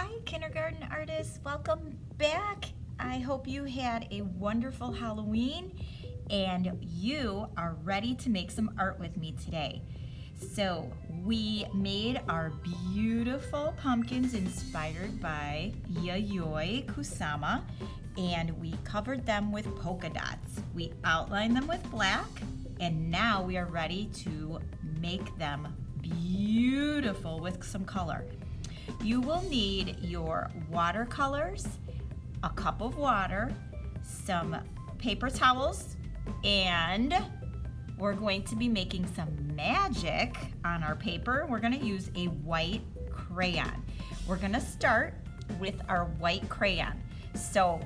Hi, kindergarten artists. Welcome back. I hope you had a wonderful Halloween and you are ready to make some art with me today. So we made our beautiful pumpkins inspired by Yayoi Kusama, and we covered them with polka dots. We outlined them with black, and now we are ready to make them beautiful with some color. You will need your watercolors, a cup of water, some paper towels, and we're going to be making some magic on our paper. We're going to use a white crayon. We're going to start with our white crayon. So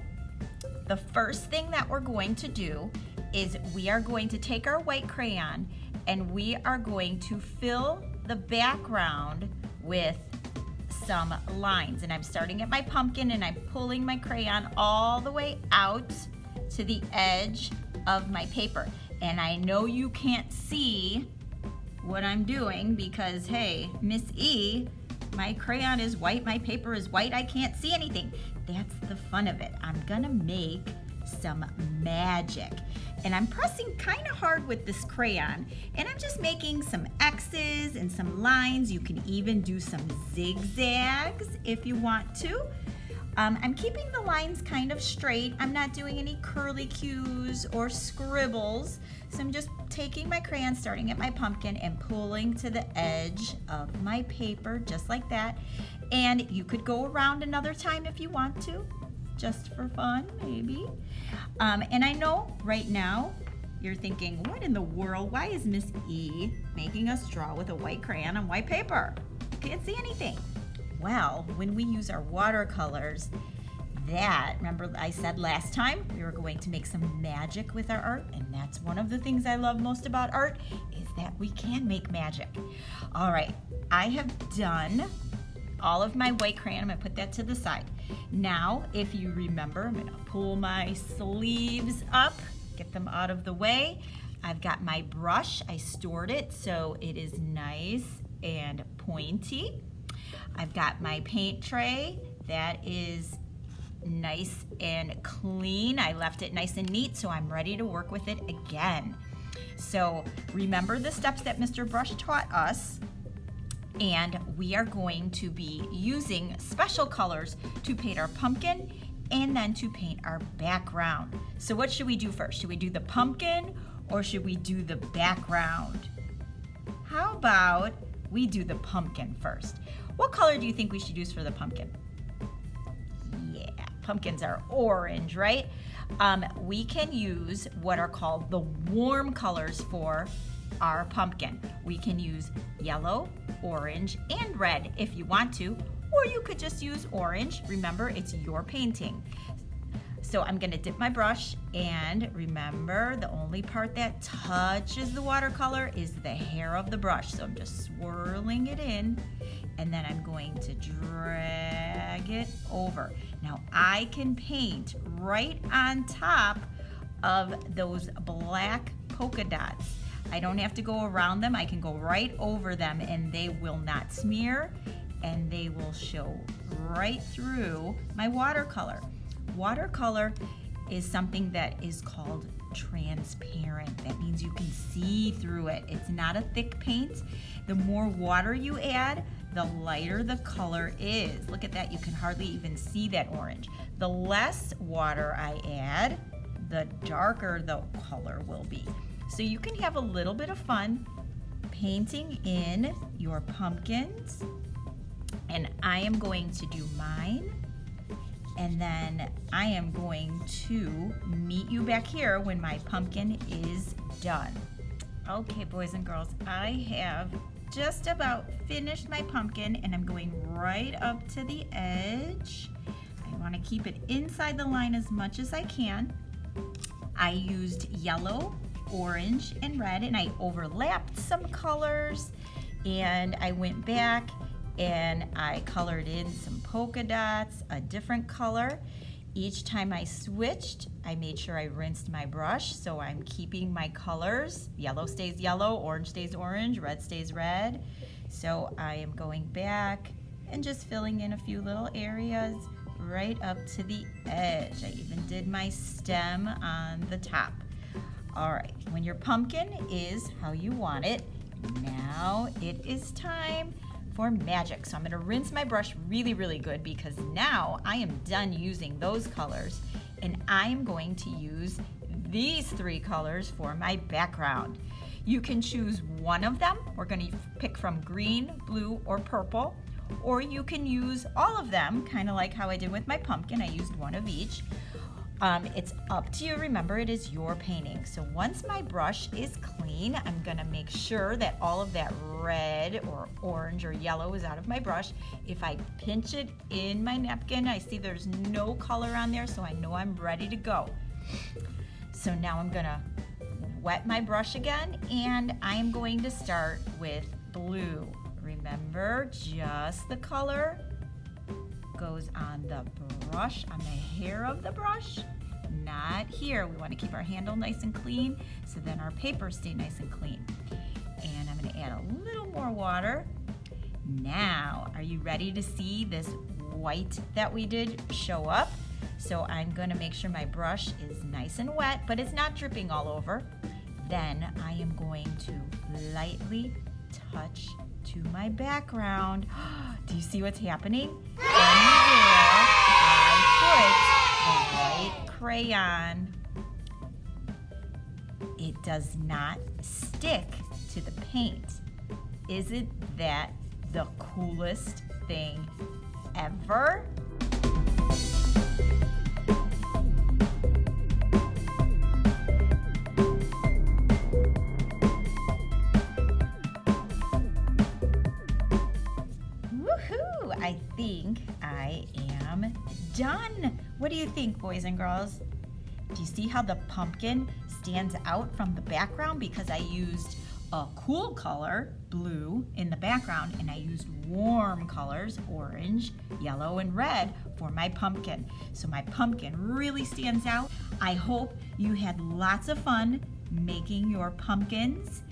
the first thing that we're going to do is we are going to take our white crayon and we are going to fill the background with some lines. And I'm starting at my pumpkin and I'm pulling my crayon all the way out to the edge of my paper. And I know you can't see what I'm doing because, hey, Ms.E, my crayon is white, my paper is white, I can't see anything. That's the fun of it. I'm gonna make some magic. And I'm pressing kind of hard with this crayon, and I'm just making some X's and some lines. You can even do some zigzags if you want to. I'm keeping the lines kind of straight. I'm not doing any curly cues or scribbles. So I'm just taking my crayon, starting at my pumpkin and pulling to the edge of my paper, just like that. And you could go around another time if you want to, just for fun, maybe. And I know right now you're thinking, what in the world? Why is Ms.E making us draw with a white crayon on white paper? Can't see anything. Well, when we use our watercolors, remember I said last time we were going to make some magic with our art, and that's one of the things I love most about art is that we can make magic. All right, I have done all of my white crayon. I'm gonna put that to the side. Now, if you remember, I'm gonna pull my sleeves up, get them out of the way. I've got my brush. I stored it so it is nice and pointy. I've got my paint tray that is nice and clean. I left it nice and neat, so I'm ready to work with it again. So remember the steps that Mr. Brush taught us, and we are going to be using special colors to paint our pumpkin and then to paint our background. So what should we do first? Should we do the pumpkin or should we do the background? How about we do the pumpkin first? What color do you think we should use for the pumpkin? Yeah, pumpkins are orange, right? We can use what are called the warm colors for our pumpkin. We can use yellow, orange, and red if you want to, or you could just use orange. Remember, it's your painting. So I'm gonna dip my brush, and remember, the only part that touches the watercolor is the hair of the brush. So I'm just swirling it in, and then I'm going to drag it over. Now I can paint right on top of those black polka dots. I don't have to go around them. I can go right over them and they will not smear and they will show right through my watercolor. Watercolor is something that is called transparent. That means you can see through it. It's not a thick paint. The more water you add, the lighter the color is. Look at that, you can hardly even see that orange. The less water I add, the darker the color will be. So you can have a little bit of fun painting in your pumpkins. And I am going to do mine. And then I am going to meet you back here when my pumpkin is done. Okay, boys and girls, I have just about finished my pumpkin and I'm going right up to the edge. I want to keep it inside the line as much as I can. I used yellow, orange, and red, and I overlapped some colors, and I went back and I colored in some polka dots, a different color. Each time I switched, I made sure I rinsed my brush, so I'm keeping my colors. Yellow stays yellow, orange stays orange, red stays red. So I am going back and just filling in a few little areas right up to the edge. I even did my stem on the top. All right, when your pumpkin is how you want it, now it is time for magic. So I'm gonna rinse my brush really, really good because now I am done using those colors and I'm going to use these 3 colors for my background. You can choose one of them. We're gonna pick from green, blue, or purple, or you can use all of them, kind of like how I did with my pumpkin. I used one of each. It's up to you. Remember, it is your painting. So once my brush is clean, I'm gonna make sure that all of that red or orange or yellow is out of my brush. If I pinch it in my napkin, I see there's no color on there, so I know I'm ready to go. So now I'm gonna wet my brush again, and I am going to start with blue. Remember, just the color goes on the brush, on the hair of the brush, not here. We want to keep our handle nice and clean so then our papers stay nice and clean. And I'm going to add a little more water. Now, are you ready to see this white that we did show up? So I'm going to make sure my brush is nice and wet, but it's not dripping all over. Then I am going to lightly touch to my background. Do you see what's happening? Anywhere I put the white crayon, it does not stick to the paint. Isn't that the coolest thing ever? I think I am done. What do you think, boys and girls? Do you see how the pumpkin stands out from the background? Because I used a cool color, blue, in the background, and I used warm colors, orange, yellow, and red, for my pumpkin. So my pumpkin really stands out. I hope you had lots of fun making your pumpkins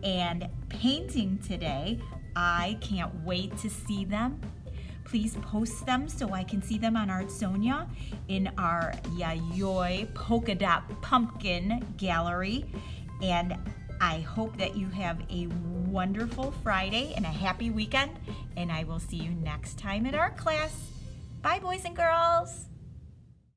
and painting today. I can't wait to see them. Please post them so I can see them on Art Sonia in our Yayoi Polka Dot Pumpkin gallery. And I hope that you have a wonderful Friday and a happy weekend. And I will see you next time in art class. Bye, boys and girls.